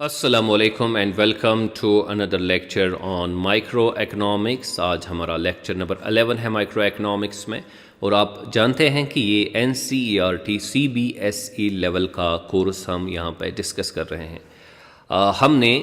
अस्सलामुअलैकुम and welcome to another lecture on micro economics. आज हमारा लेक्चर नंबर 11 है माइक्रो इकोनॉमिक्स में, और आप जानते हैं कि ये NCERT CBSE लेवल का कोर्स हम यहाँ पे डिस्कस कर रहे हैं। हमने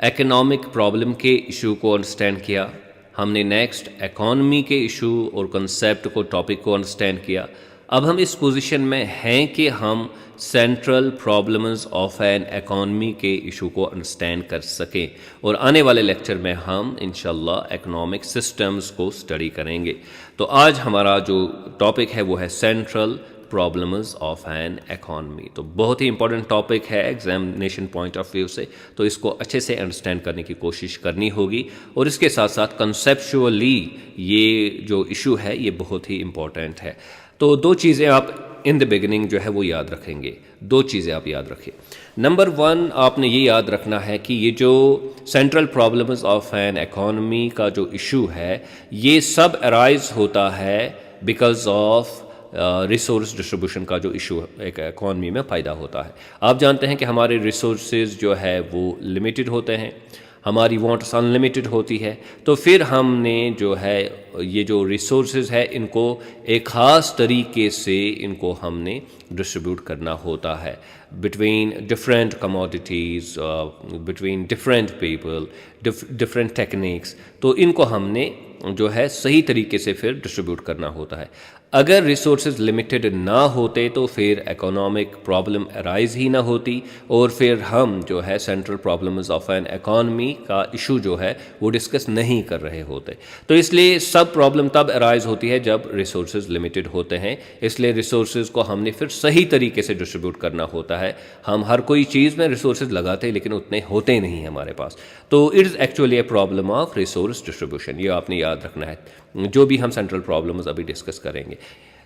इकोनॉमिक प्रॉब्लम के इशू को अंडरस्टैंड किया, हमने नेक्स्ट इकॉनमी के इशू और कंसेप्ट को, टॉपिक को अंडरस्टैंड किया। अब हम इस पोजीशन में हैं कि हम central problems of N economy के इशू को अंडरस्टैंड कर सकें, और आने वाले लेक्चर में हम इंशाल्लाह इकोनॉमिक सिस्टम्स को स्टडी करेंगे। तो आज हमारा जो टॉपिक है वो है central problems of N economy. तो बहुत ही इंपॉर्टेंट टॉपिक है एग्जामिनेशन पॉइंट ऑफ व्यू से, तो इसको अच्छे से अंडरस्टैंड करने की कोशिश करनी होगी, और इसके साथ साथ कंसेप्चुअली ये जो इशू है ये बहुत ही इंपॉर्टेंट है। तो दो चीज़ें आप इन द बिगिनिंग जो है वो याद रखेंगे, दो चीज़ें आप याद रखें। नंबर वन, आपने ये याद रखना है कि ये जो central problems of N economy का जो इशू है ये सब अराइज होता है बिकॉज ऑफ रिसोर्स डिस्ट्रीब्यूशन का जो इशू एक इकॉनमी में पैदा होता है। आप जानते हैं कि हमारे रिसोर्सेज जो है वो लिमिटेड होते हैं, हमारी वांट्स अनलिमिटेड होती है, तो फिर हमने जो है ये जो रिसोर्सेज है इनको एक ख़ास तरीके से इनको हमने डिस्ट्रीब्यूट करना होता है between different commodities, between different people, different techniques. तो इनको हमने जो है सही तरीके से फिर डिस्ट्रीब्यूट करना होता है। अगर रिसोर्सेज लिमिटेड ना होते तो फिर इकोनॉमिक प्रॉब्लम अराइज ही ना होती, और फिर हम जो है central problems of N economy का इशू जो है वो डिस्कस नहीं कर रहे होते। तो इसलिए सब प्रॉब्लम तब अराइज होती है जब रिसोर्सेज लिमिटेड होते हैं, इसलिए रिसोर्सेज को हमने फिर सही तरीके से डिस्ट्रीब्यूट करना होता है। हम हर कोई चीज़ में रिसोर्सेज लगाते हैं लेकिन उतने होते नहीं हैं हमारे पास, तो it is actually a problem of resource distribution. ये आपने याद रखना है जो भी हम सेंट्रल प्रॉब्लम्स अभी डिस्कस करेंगे।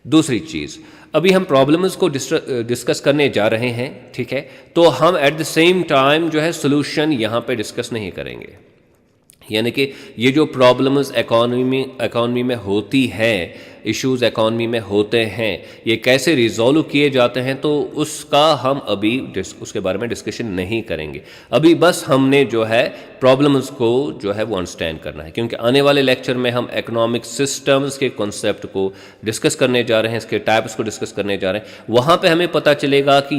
दूसरी चीज़, अभी हम प्रॉब्लम्स को डिस्कस करने जा रहे हैं, ठीक है, तो हम एट द सेम टाइम जो है सोल्यूशन यहाँ पे डिस्कस नहीं करेंगे। यानी कि ये जो प्रॉब्लम्स इकॉनमी में होती है, इश्यूज इकॉनमी में होते हैं, ये कैसे रिजॉल्व किए जाते हैं, तो उसका हम अभी उसके बारे में डिस्कशन नहीं करेंगे। अभी बस हमने जो है प्रॉब्लम्स को जो है वो अंडरस्टैंड करना है, क्योंकि आने वाले लेक्चर में हम इकोनॉमिक सिस्टम्स के कॉन्सेप्ट को डिस्कस करने जा रहे हैं, इसके टाइप्स को डिस्कस करने जा रहे हैं। वहाँ पे हमें पता चलेगा कि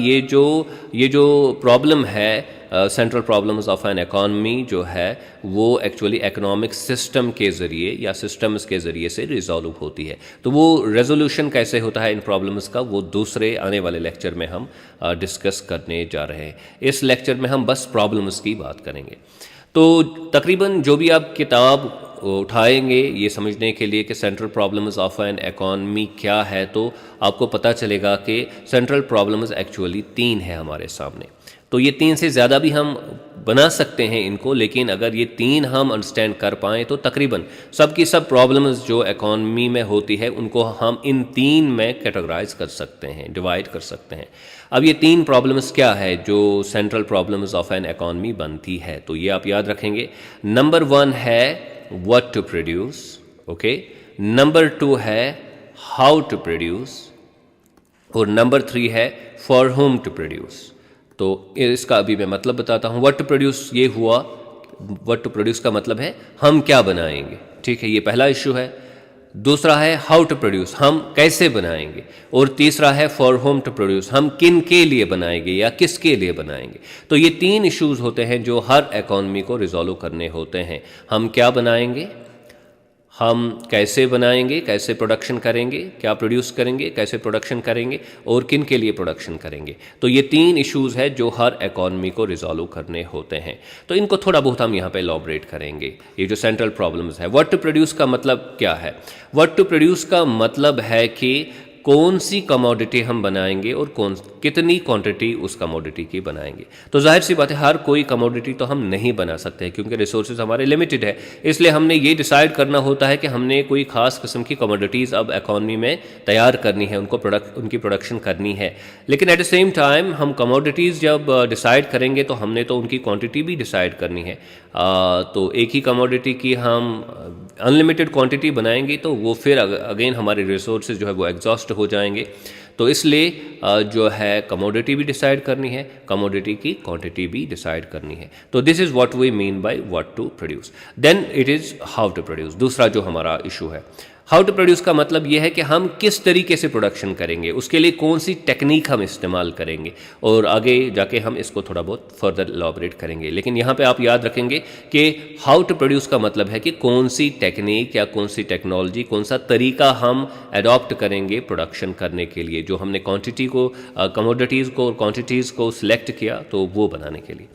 ये जो प्रॉब्लम है central problems of N economy जो है वो एक्चुअली इकोनॉमिक सिस्टम के ज़रिए या सिस्टम्स के ज़रिए से रिजॉल्व होती है। तो वो रेजोल्यूशन कैसे होता है इन प्रॉब्लम्स का, वो दूसरे आने वाले लेक्चर में हम डिस्कस करने जा रहे हैं। इस लेक्चर में हम बस प्रॉब्लम्स की बात करेंगे। तो तकरीबन जो भी आप किताब उठाएंगे ये समझने के लिए कि central problems of N economy क्या है, तो आपको पता चलेगा कि सेंट्रल प्रॉब्लम्स एक्चुअली 3 है हमारे सामने। तो ये 3 से ज़्यादा भी हम बना सकते हैं इनको, लेकिन अगर ये 3 हम अंडरस्टैंड कर पाएँ तो तकरीबन सब की सब प्रॉब्लम्स जो इकॉनमी में होती है उनको हम इन 3 में कैटेगराइज कर सकते हैं, डिवाइड कर सकते हैं। अब ये 3 प्रॉब्लम्स क्या है जो central problems of N economy बनती है, तो ये आप याद रखेंगे। नंबर 1 है what to produce, okay. Number 2 है हाउ टू प्रोड्यूस, और नंबर 3 है फॉर whom टू प्रोड्यूस। तो इसका अभी मैं मतलब बताता हूँ। व्हाट टू प्रोड्यूस ये हुआ, व्हाट टू प्रोड्यूस का मतलब है हम क्या बनाएंगे, ठीक है, ये पहला इशू है। दूसरा है हाउ टू प्रोड्यूस, हम कैसे बनाएंगे, और तीसरा है फॉर होम टू प्रोड्यूस, हम किन के लिए बनाएंगे या किसके लिए बनाएंगे। तो ये 3 इश्यूज होते हैं जो हर इकॉनमी को रिजॉल्व करने होते हैं। हम क्या बनाएंगे, हम कैसे बनाएंगे, कैसे प्रोडक्शन करेंगे, क्या प्रोड्यूस करेंगे, कैसे प्रोडक्शन करेंगे, और किन के लिए प्रोडक्शन करेंगे। तो ये 3 इश्यूज है जो हर इकॉनमी को रिजॉल्व करने होते हैं। तो इनको थोड़ा बहुत हम यहाँ पे एलॉबरेट करेंगे। ये जो सेंट्रल प्रॉब्लम्स है, व्हाट टू प्रोड्यूस का मतलब क्या है। व्हाट टू प्रोड्यूस का मतलब है कि कौन सी कमोडिटी हम बनाएंगे और कितनी क्वांटिटी उस कमोडिटी की बनाएंगे। तो जाहिर सी बात है हर कोई कमोडिटी तो हम नहीं बना सकते हैं क्योंकि रिसोर्सेज हमारे लिमिटेड है। इसलिए हमने ये डिसाइड करना होता है कि हमने कोई ख़ास किस्म की कमोडिटीज़ अब इकॉनमी में तैयार करनी है, उनकी प्रोडक्शन करनी है। लेकिन एट द सेम टाइम हम कमोडिटीज़ जब डिसाइड करेंगे तो हमने तो उनकी क्वांटिटी भी डिसाइड करनी है। तो एक ही कमोडिटी की हम अनलिमिटेड क्वांटिटी बनाएंगे तो वो फिर अगेन हमारे रिसोर्सेज जो है वो एग्जॉस्ट हो जाएंगे। तो इसलिए जो है कमोडिटी भी डिसाइड करनी है, कमोडिटी की क्वांटिटी भी डिसाइड करनी है। तो this is what we mean by what to produce. Then it is how to produce. दूसरा जो हमारा इशू है, हाउ टू प्रोड्यूस का मतलब यह है कि हम किस तरीके से प्रोडक्शन करेंगे, उसके लिए कौन सी टेक्निक हम इस्तेमाल करेंगे, और आगे जाके हम इसको थोड़ा बहुत फर्दर एलॉबरेट करेंगे। लेकिन यहाँ पे आप याद रखेंगे कि हाउ टू प्रोड्यूस का मतलब है कि कौन सी टेक्निक या कौन सी टेक्नोलॉजी, कौन सा तरीका हम अडॉप्ट करेंगे प्रोडक्शन करने के लिए, जो हमने क्वांटिटी को, कमोडिटीज़ को और क्वांटिटीज़ को सिलेक्ट किया तो वो बनाने के लिए।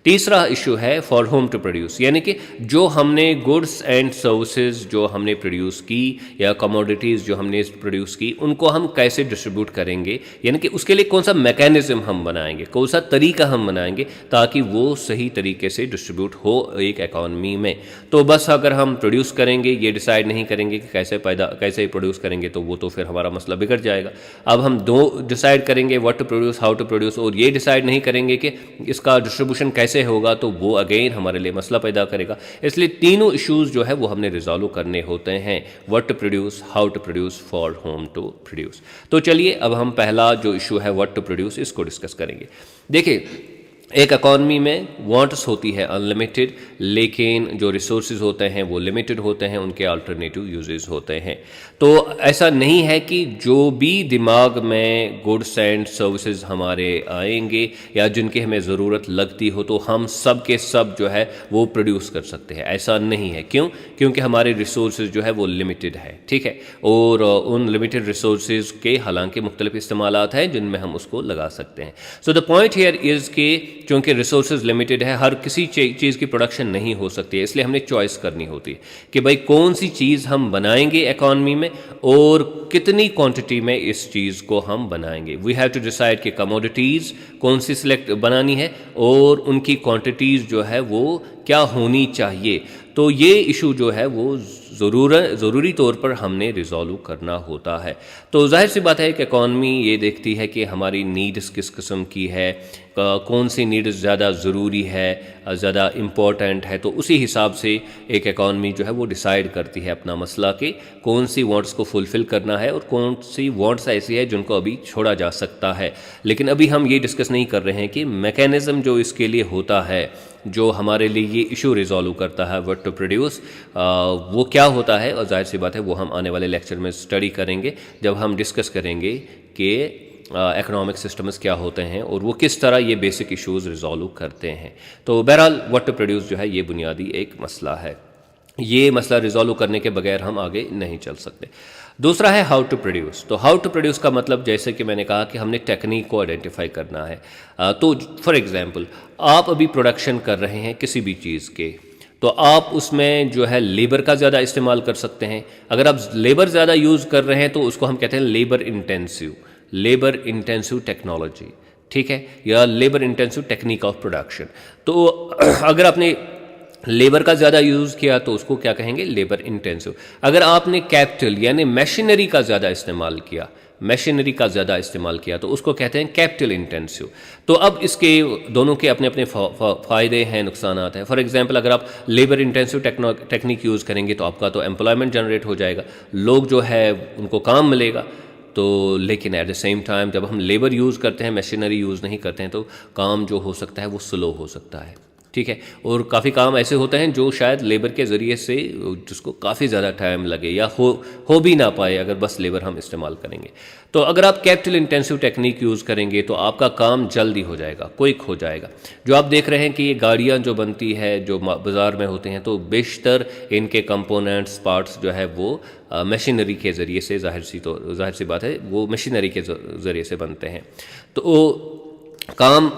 तीसरा इशू है फॉर होम टू प्रोड्यूस, यानी कि जो हमने गुड्स एंड सर्विसेज जो हमने प्रोड्यूस की या कमोडिटीज़ जो हमने प्रोड्यूस की, उनको हम कैसे डिस्ट्रीब्यूट करेंगे, यानी कि उसके लिए कौन सा मैकेनिज्म हम बनाएंगे, कौन सा तरीका हम बनाएंगे ताकि वो सही तरीके से डिस्ट्रीब्यूट हो एक इकॉनमी में। तो बस अगर हम प्रोड्यूस करेंगे, ये डिसाइड नहीं करेंगे कि कैसे प्रोड्यूस करेंगे, तो वो तो फिर हमारा मसला बिगड़ जाएगा। अब हम दो डिसाइड करेंगे, what to produce, how to produce, और ये डिसाइड नहीं करेंगे कि इसका डिस्ट्रीब्यूशन कैसे होगा, तो वो अगेन हमारे लिए मसला पैदा करेगा। इसलिए तीनों इश्यूज जो है वो हमने रिजॉल्व करने होते हैं, what to produce, how to produce, for whom to produce. तो चलिए अब हम पहला जो इशू है व्हाट टू प्रोड्यूस, इसको डिस्कस करेंगे। देखिए, एक इकॉनमी में वांट्स होती है अनलिमिटेड, लेकिन जो रिसोर्सेज होते हैं वो लिमिटेड होते हैं, उनके अल्टरनेटिव यूजेस होते हैं। तो ऐसा नहीं है कि जो भी दिमाग में गुड्स एंड सर्विसेज हमारे आएंगे या जिनकी हमें ज़रूरत लगती हो तो हम सब के सब जो है वो प्रोड्यूस कर सकते हैं, ऐसा नहीं है। क्यों? क्योंकि हमारे रिसोर्सेज जो है वो लिमिटेड है, ठीक है, और उन लिमिटेड रिसोर्सेज के हालांकि मुख्तलिफ इस्तेमालात हैं जिनमें हम उसको लगा सकते हैं। So the point here is के क्योंकि रिसोर्सेज लिमिटेड है, हर किसी चीज़ की प्रोडक्शन नहीं हो सकती है, इसलिए हमने चॉइस करनी होती है कि भाई कौन सी चीज़ हम बनाएंगे इकॉनमी में और कितनी क्वांटिटी में इस चीज़ को हम बनाएंगे। वी हैव टू डिसाइड कि कमोडिटीज़ कौन सी सिलेक्ट बनानी है और उनकी क्वांटिटीज़ जो है वो क्या होनी चाहिए। तो ये इशू जो है वो ज़रूरी तौर पर हमने रिजॉल्व करना होता है। तो जाहिर सी बात है कि इकॉनमी ये देखती है कि हमारी नीड्स किस किस्म की है, कौन सी नीड्स ज़्यादा ज़रूरी है, ज़्यादा इम्पोर्टेंट है, तो उसी हिसाब से एक इकॉनमी जो है वो डिसाइड करती है अपना मसला कि कौन सी वांट्स को फुलफ़िल करना है और कौन सी वांट्स ऐसी है जिनको अभी छोड़ा जा सकता है। लेकिन अभी हम ये डिस्कस नहीं कर रहे हैं कि मैकेनिज़्म जो इसके लिए होता है, जो हमारे लिए ये इशू रिजॉल्व करता है व्हाट टू प्रोड्यूस, वो क्या होता है, और जाहिर सी बात है वो हम आने वाले लेक्चर में स्टडी करेंगे जब हम डिस्कस करेंगे कि इकोनॉमिक सिस्टम्स क्या होते हैं और वो किस तरह ये बेसिक इश्यूज रिजॉल्व करते हैं। तो बहरहाल व्हाट टू प्रोड्यूस जो है ये बुनियादी एक मसला है, ये मसला रिजॉल्व करने के बगैर हम आगे नहीं चल सकते। दूसरा है हाउ टू प्रोड्यूस। तो हाउ टू प्रोड्यूस का मतलब जैसे कि मैंने कहा कि हमने टेक्निक को आइडेंटिफाई करना है। तो फॉर एग्जांपल आप अभी प्रोडक्शन कर रहे हैं किसी भी चीज़ के, तो आप उसमें जो है लेबर का ज़्यादा इस्तेमाल कर सकते हैं। अगर आप लेबर ज़्यादा यूज़ कर रहे हैं तो उसको हम कहते हैं लेबर इंटेंसिव टेक्नोलॉजी, ठीक है, या labour intensive technique of production. तो अगर आपने लेबर का ज़्यादा यूज़ किया तो उसको क्या कहेंगे, लेबर इंटेंसिव। अगर आपने कैपिटल यानी मशीनरी का ज़्यादा इस्तेमाल किया तो उसको कहते हैं कैपिटल इंटेंसिव। तो अब इसके दोनों के अपने अपने फ़ायदे हैं, नुकसानात हैं। फॉर एग्जांपल अगर आप लेबर इंटेंसिव टेक्निक यूज़ करेंगे तो आपका तो एम्प्लॉयमेंट जनरेट हो जाएगा, लोग जो है उनको काम मिलेगा। तो लेकिन एट द सेम टाइम जब हम लेबर यूज़ करते हैं, मशीनरी यूज़ नहीं करते हैं, तो काम जो हो सकता है वो स्लो हो सकता है, ठीक है। और काफ़ी काम ऐसे होते हैं जो शायद लेबर के ज़रिए से जिसको काफ़ी ज़्यादा टाइम लगे या हो भी ना पाए अगर बस लेबर हम इस्तेमाल करेंगे। तो अगर आप कैपिटल इंटेंसिव टेक्निक यूज़ करेंगे तो आपका काम जल्दी हो जाएगा, क्विक हो जाएगा। जो आप देख रहे हैं कि ये गाड़ियाँ जो बनती है जो बाज़ार में होते हैं, तो बेशतर इनके कंपोनेंट्स पार्ट्स जो है वो मशीनरी के ज़रिए से, जाहिर सी बात है वो मशीनरी के ज़रिए से बनते हैं। तो काम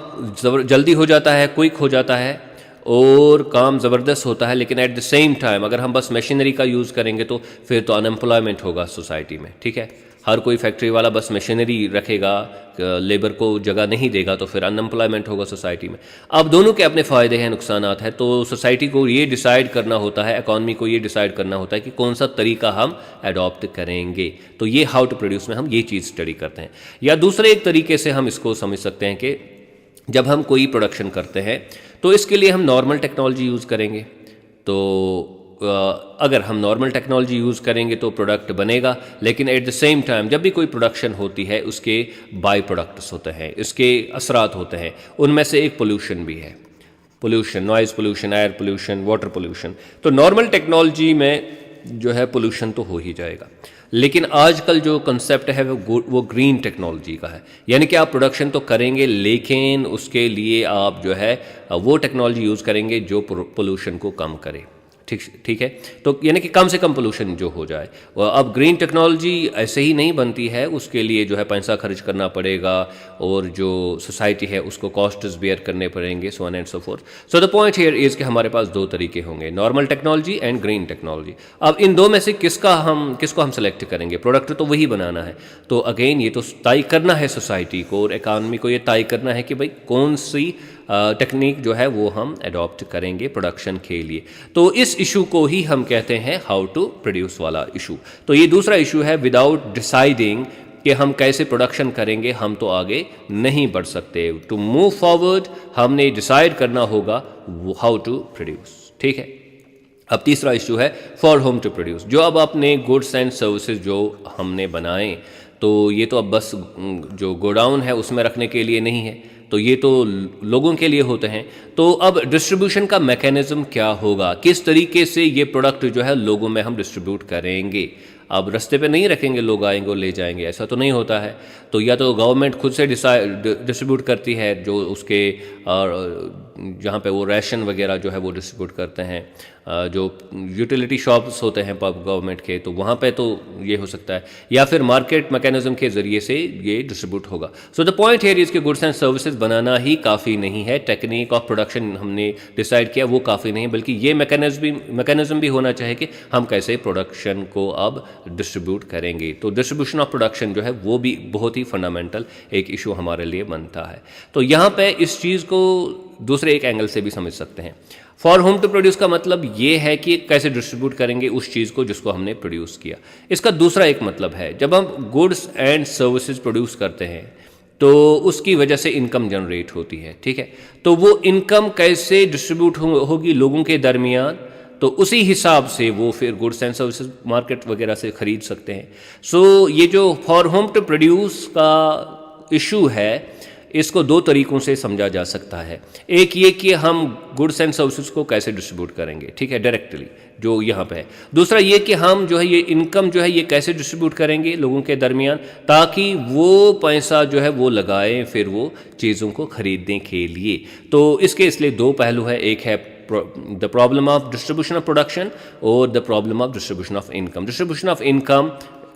जल्दी हो जाता है, क्विक हो जाता है और काम ज़बरदस्त होता है। लेकिन एट द सेम टाइम अगर हम बस मशीनरी का यूज़ करेंगे तो फिर तो अनएम्प्लॉयमेंट होगा सोसाइटी में, ठीक है। हर कोई फैक्ट्री वाला बस मशीनरी रखेगा, लेबर को जगह नहीं देगा, तो फिर अनएम्प्लॉयमेंट होगा सोसाइटी में। अब दोनों के अपने फ़ायदे हैं, नुकसानात हैं। तो सोसाइटी को ये डिसाइड करना होता है, इकॉनमी को ये डिसाइड करना होता है कि कौन सा तरीका हम अडॉप्ट करेंगे। तो ये हाउ टू प्रोड्यूस में हम ये चीज़ स्टडी करते हैं। या दूसरे एक तरीके से हम इसको समझ सकते हैं कि जब हम कोई प्रोडक्शन करते हैं तो इसके लिए हम नॉर्मल टेक्नोलॉजी यूज़ करेंगे। तो अगर हम नॉर्मल टेक्नोलॉजी यूज़ करेंगे तो प्रोडक्ट बनेगा, लेकिन एट द सेम टाइम जब भी कोई प्रोडक्शन होती है उसके बाई प्रोडक्ट्स होते हैं, इसके असरात होते हैं, उनमें से एक पोल्यूशन भी है। Pollution, noise pollution, air pollution, water pollution. तो नॉर्मल टेक्नोलॉजी में जो है पोल्यूशन तो हो ही जाएगा, लेकिन आजकल जो कंसेप्ट है वो ग्रीन टेक्नोलॉजी का है। यानी कि आप प्रोडक्शन तो करेंगे लेकिन उसके लिए आप जो है वो टेक्नोलॉजी यूज़ करेंगे जो पोल्यूशन को कम करे। ठीक है, तो यानी कि कम से कम पोल्यूशन जो हो जाए। और अब ग्रीन टेक्नोलॉजी ऐसे ही नहीं बनती है, उसके लिए जो है पैसा खर्च करना पड़ेगा और जो सोसाइटी है उसको कॉस्ट्स बेयर करने पड़ेंगे, so on and so fourth. So the point here is कि हमारे पास दो तरीके होंगे, normal technology and green technology. अब इन दो में से किसको हम सेलेक्ट करेंगे? प्रोडक्ट तो वही बनाना है, तो अगेन ये तो तय करना है सोसाइटी को और इकानमी को, ये तय करना है कि भाई कौन सी टेक्निक जो है वो हम अडॉप्ट करेंगे प्रोडक्शन के लिए। तो इस इशू को ही हम कहते हैं हाउ टू प्रोड्यूस वाला इशू। तो ये दूसरा इशू है, विदाउट डिसाइडिंग कि हम कैसे प्रोडक्शन करेंगे हम तो आगे नहीं बढ़ सकते। टू मूव फॉरवर्ड हमने डिसाइड करना होगा हाउ टू प्रोड्यूस। ठीक है, अब तीसरा इशू है फॉर होम टू प्रोड्यूस। जो अब अपने गुड्स एंड सर्विसेज जो हमने बनाए, तो ये तो अब बस जो गोडाउन है उसमें रखने के लिए नहीं है, तो ये तो लोगों के लिए होते हैं। तो अब डिस्ट्रीब्यूशन का मैकेनिज्म क्या होगा, किस तरीके से ये प्रोडक्ट जो है लोगों में हम डिस्ट्रीब्यूट करेंगे। अब रास्ते पे नहीं रखेंगे, लोग आएंगे और ले जाएंगे, ऐसा तो नहीं होता है। तो या तो गवर्नमेंट खुद से डिस्ट्रीब्यूट करती है, जो उसके जहाँ पे वो राशन वगैरह जो है वो डिस्ट्रीब्यूट करते हैं, जो यूटिलिटी शॉप्स होते हैं गवर्नमेंट के, तो वहाँ पे तो ये हो सकता है, या फिर मार्केट मैकेनिज्म के ज़रिए से ये डिस्ट्रीब्यूट होगा। So the point here is के गुड्स एंड सर्विसेज बनाना ही काफ़ी नहीं है, टेक्निक ऑफ प्रोडक्शन हमने डिसाइड किया वो काफ़ी नहीं है, बल्कि ये मैकेनिज्म भी होना चाहिए कि हम कैसे प्रोडक्शन को अब डिस्ट्रीब्यूट करेंगे। तो डिस्ट्रीब्यूशन ऑफ प्रोडक्शन जो है वो भी बहुत ही फंडामेंटल एक इशू हमारे लिए बनता है। तो यहाँ पे इस चीज़ को दूसरे एक एंगल से भी समझ सकते हैं। फॉर होम टू प्रोड्यूस का मतलब ये है कि कैसे डिस्ट्रीब्यूट करेंगे उस चीज़ को जिसको हमने प्रोड्यूस किया। इसका दूसरा एक मतलब है, जब हम गुड्स एंड सर्विसेज प्रोड्यूस करते हैं तो उसकी वजह से इनकम जनरेट होती है। ठीक है, तो वो इनकम कैसे डिस्ट्रीब्यूट होगी लोगों के दरमियान, तो उसी हिसाब से वो फिर गुड्स एंड सर्विसेज मार्केट वगैरह से खरीद सकते हैं। सो ये जो फॉर होम टू प्रोड्यूस का इशू है, इसको दो तरीकों से समझा जा सकता है। एक ये कि हम गुड्स एंड सर्विसेज को कैसे डिस्ट्रीब्यूट करेंगे, ठीक है, डायरेक्टली जो यहाँ पे है। दूसरा ये कि हम जो है ये इनकम जो है ये कैसे डिस्ट्रीब्यूट करेंगे लोगों के दरमियान, ताकि वो पैसा जो है वो लगाएं फिर वो चीज़ों को खरीदने के लिए। तो इसके इसलिए दो पहलू है, एक है the problem of distribution of production और the problem of distribution of income. Distribution of income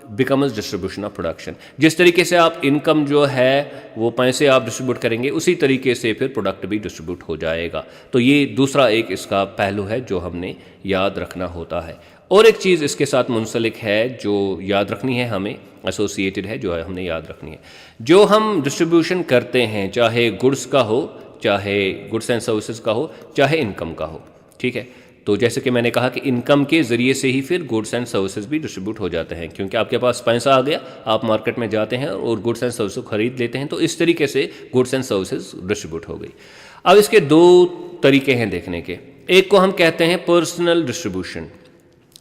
becomes distribution of production. जिस तरीके से आप इनकम जो है वो पैसे आप डिस्ट्रीब्यूट करेंगे, उसी तरीके से फिर प्रोडक्ट भी डिस्ट्रीब्यूट हो जाएगा। तो ये दूसरा एक इसका पहलू है जो हमने याद रखना होता है। और एक चीज़ इसके साथ मुंसलिक है जो याद रखनी है, हमें एसोसिएटेड है, जो है हमने याद रखनी है। जो हम डिस्ट्रीब्यूशन करते हैं, चाहे गुड्स का हो, चाहे गुड्स एंड सर्विसेज का हो, चाहे इनकम का हो, ठीक है। तो जैसे कि मैंने कहा कि इनकम के ज़रिए से ही फिर गुड्स एंड सर्विसेज भी डिस्ट्रीब्यूट हो जाते हैं, क्योंकि आपके पास पैसा आ गया, आप मार्केट में जाते हैं और गुड्स एंड सर्विसेज खरीद लेते हैं, तो इस तरीके से गुड्स एंड सर्विसेज डिस्ट्रीब्यूट हो गई। अब इसके दो तरीके हैं देखने के। एक को हम कहते हैं पर्सनल डिस्ट्रीब्यूशन,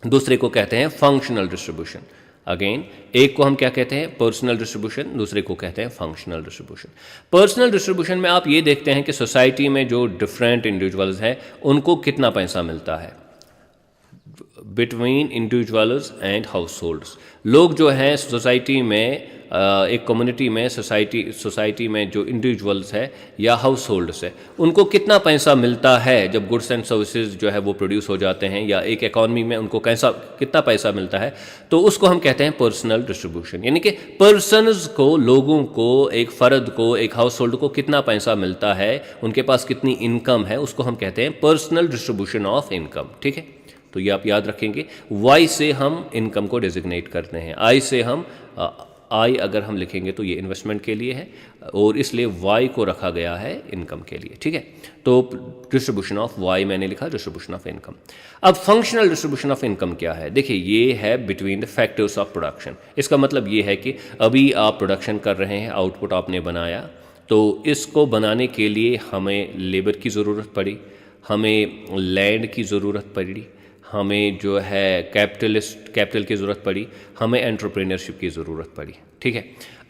दूसरे को कहते हैं फंक्शनल डिस्ट्रीब्यूशन। अगेन, एक को हम क्या कहते हैं? पर्सनल डिस्ट्रीब्यूशन, दूसरे को कहते हैं फंक्शनल डिस्ट्रीब्यूशन। पर्सनल डिस्ट्रीब्यूशन में आप ये देखते हैं कि सोसाइटी में जो डिफरेंट इंडिविजुअल्स हैं उनको कितना पैसा मिलता है between individuals and house holds. लोग जो हैं सोसाइटी में, एक कम्युनिटी में, सोसाइटी में जो इंडिविजुअल्स है या हाउस होल्ड्स है, उनको कितना पैसा मिलता है जब गुड्स एंड सर्विसेज जो है वो प्रोड्यूस हो जाते हैं, या एक इकॉनमी में उनको कितना पैसा मिलता है, तो उसको हम कहते हैं पर्सनल डिस्ट्रीब्यूशन। यानी कि पर्सन्स को, लोगों को, एक फ़र्द को, एक हाउस होल्ड को कितना पैसा मिलता है, उनके पास कितनी इनकम है, उसको हम कहते हैं पर्सनल डिस्ट्रीब्यूशन ऑफ इनकम। ठीक है, तो ये आप याद रखेंगे। वाई से हम इनकम को डेजिग्नेट करते हैं, आई से हम आई अगर हम लिखेंगे तो ये इन्वेस्टमेंट के लिए है, और इसलिए वाई को रखा गया है इनकम के लिए। ठीक है, तो डिस्ट्रीब्यूशन ऑफ वाई मैंने लिखा, डिस्ट्रीब्यूशन ऑफ इनकम। अब फंक्शनल डिस्ट्रीब्यूशन ऑफ इनकम क्या है? देखिए, ये है between the factors of production. इसका मतलब ये है कि अभी आप प्रोडक्शन कर रहे हैं, आउटपुट आपने बनाया, तो इसको बनाने के लिए हमें लेबर की ज़रूरत पड़ी, हमें लैंड की ज़रूरत पड़ी, हमें जो है कैपिटल की ज़रूरत पड़ी, हमें एंटरप्रेन्योरशिप की ज़रूरत पड़ी। ठीक है,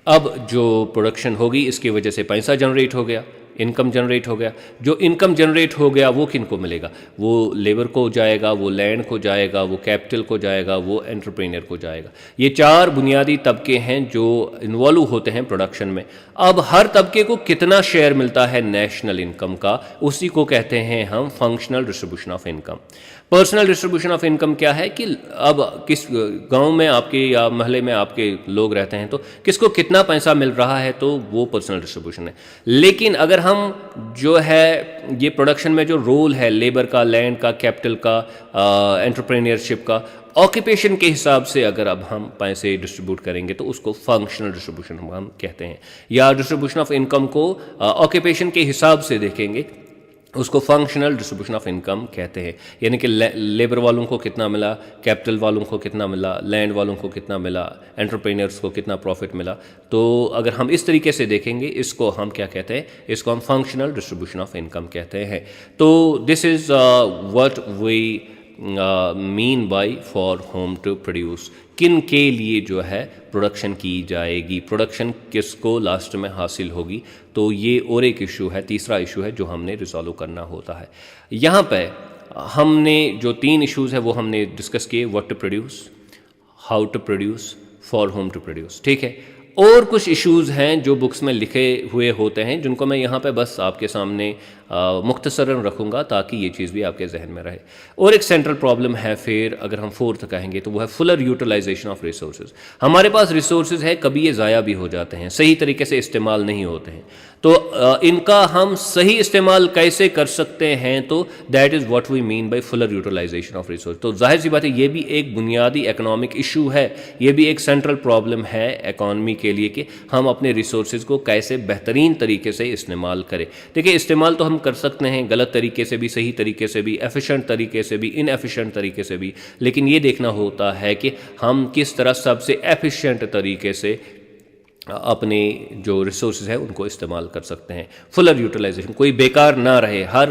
अब जो प्रोडक्शन होगी इसकी वजह से पैसा जनरेट हो गया, इनकम जनरेट हो गया। जो इनकम जनरेट हो गया वो किन को मिलेगा? वो लेबर को जाएगा, वो लैंड को जाएगा, वो कैपिटल को जाएगा, वो एंटरप्रेन्योर को जाएगा। ये 4 बुनियादी तबके हैं जो इन्वॉल्व होते हैं प्रोडक्शन में। अब हर तबके को कितना शेयर मिलता है नेशनल इनकम का, उसी को कहते हैं हम functional distribution of income. Personal distribution of income क्या है कि अब किस गांव में आपके या मोहल्ले में आपके लोग रहते हैं तो किसको कितना पैसा मिल रहा है, तो वो पर्सनल डिस्ट्रीब्यूशन है। लेकिन अगर हम जो है ये प्रोडक्शन में जो रोल है लेबर का, लैंड का, कैपिटल का, एंटरप्रेन्योरशिप का, ऑक्यूपेशन के हिसाब से अगर अब हम पैसे डिस्ट्रीब्यूट करेंगे तो उसको फंक्शनल डिस्ट्रीब्यूशन हम कहते हैं। या डिस्ट्रीब्यूशन ऑफ इनकम को ऑक्यूपेशन के हिसाब से देखेंगे, उसको फंक्शनल डिस्ट्रीब्यूशन ऑफ इनकम कहते हैं। यानी कि लेबर वालों को कितना मिला, कैपिटल वालों को कितना मिला, लैंड वालों को कितना मिला, एंटरप्रेन्योर्स को कितना प्रॉफिट मिला। तो अगर हम इस तरीके से देखेंगे, इसको हम क्या कहते हैं, इसको हम फंक्शनल डिस्ट्रीब्यूशन ऑफ इनकम कहते हैं। तो this is what we mean by for whom to produce. किन के लिए जो है प्रोडक्शन की जाएगी, प्रोडक्शन किसको लास्ट में हासिल होगी। तो ये और एक इशू है, तीसरा इशू है जो हमने रिजॉल्व करना होता है। यहाँ पे हमने जो 3 इश्यूज़ है वो हमने डिस्कस किए, what to produce, how to produce, for whom to produce. ठीक है, और कुछ इश्यूज़ हैं जो बुक्स में लिखे हुए होते हैं जिनको मैं यहाँ पे बस आपके सामने मुख्तसरन रखूँगा ताकि ये चीज़ भी आपके जहन में रहे। और एक सेंट्रल प्रॉब्लम है फिर अगर हम फोर्थ कहेंगे तो वो है फुलर यूटिलाइजेशन ऑफ रिसोर्सेज। हमारे पास रिसोर्सेज है, कभी ये ज़ाया भी हो जाते हैं, सही तरीके से इस्तेमाल नहीं होते हैं। तो इनका हम सही इस्तेमाल कैसे कर सकते हैं, तो that is what we mean by fuller utilisation of resource. तो जाहिर सी बात है ये भी एक बुनियादी इकोनॉमिक इशू है, ये भी एक सेंट्रल प्रॉब्लम है इकॉनमी के लिए कि हम अपने रिसोर्सेज को कैसे बेहतरीन तरीके से इस्तेमाल करें। देखिए, इस्तेमाल तो हम कर सकते हैं गलत तरीके से भी, सही तरीके से भी, एफिशिएंट तरीके से भी, इनएफिशिएंट तरीके से भी, लेकिन ये देखना होता है कि हम किस तरह सबसे एफिशिएंट तरीके से अपने जो रिसोर्सेज है उनको इस्तेमाल कर सकते हैं। फुलर यूटिलाइजेशन, कोई बेकार ना रहे, हर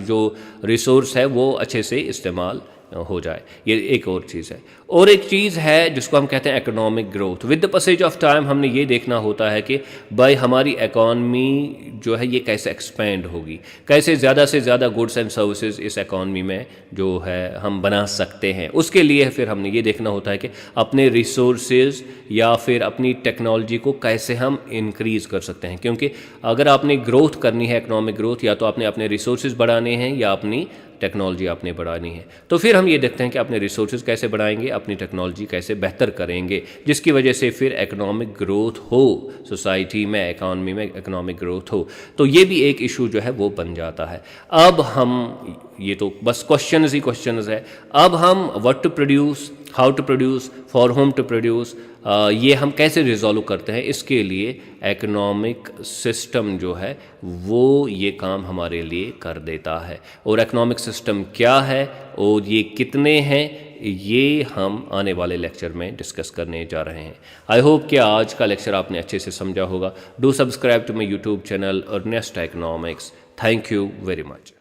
जो रिसोर्स है वो अच्छे से इस्तेमाल हो जाए, ये एक और चीज़ है। और एक चीज़ है जिसको हम कहते हैं economic growth. With the passage of time हमने ये देखना होता है कि भाई हमारी इकॉनमी जो है ये कैसे एक्सपेंड होगी, कैसे ज़्यादा से ज़्यादा गुड्स एंड सर्विसेज इस इकॉनमी में जो है हम बना सकते हैं। उसके लिए फिर हमने ये देखना होता है कि अपने रिसोर्सेज या फिर अपनी टेक्नोलॉजी को कैसे हम इंक्रीज़ कर सकते हैं। क्योंकि अगर आपने ग्रोथ करनी है, इकोनॉमिक ग्रोथ, या तो आपने अपने रिसोर्सेज बढ़ाने हैं या अपनी टेक्नोलॉजी आपने बढ़ानी है। तो फिर हम ये देखते हैं कि अपने रिसोर्सेज कैसे बढ़ाएंगे, अपनी टेक्नोलॉजी कैसे बेहतर करेंगे, जिसकी वजह से फिर इकोनॉमिक ग्रोथ हो, सोसाइटी में, इकॉनमी में इकोनॉमिक ग्रोथ हो। तो ये भी एक इशू जो है वो बन जाता है। अब हम, ये तो बस क्वेश्चंस ही क्वेश्चंस है, अब हम what to produce, how to produce, for whom to produce, ये हम कैसे रिजॉल्व करते हैं, इसके लिए इकोनॉमिक सिस्टम जो है वो ये काम हमारे लिए कर देता है। और इकोनॉमिक सिस्टम क्या है और ये कितने हैं, ये हम आने वाले लेक्चर में डिस्कस करने जा रहे हैं। आई होप कि आज का लेक्चर आपने अच्छे से समझा होगा। Do subscribe to my YouTube channel earnest economics. Thank you very much.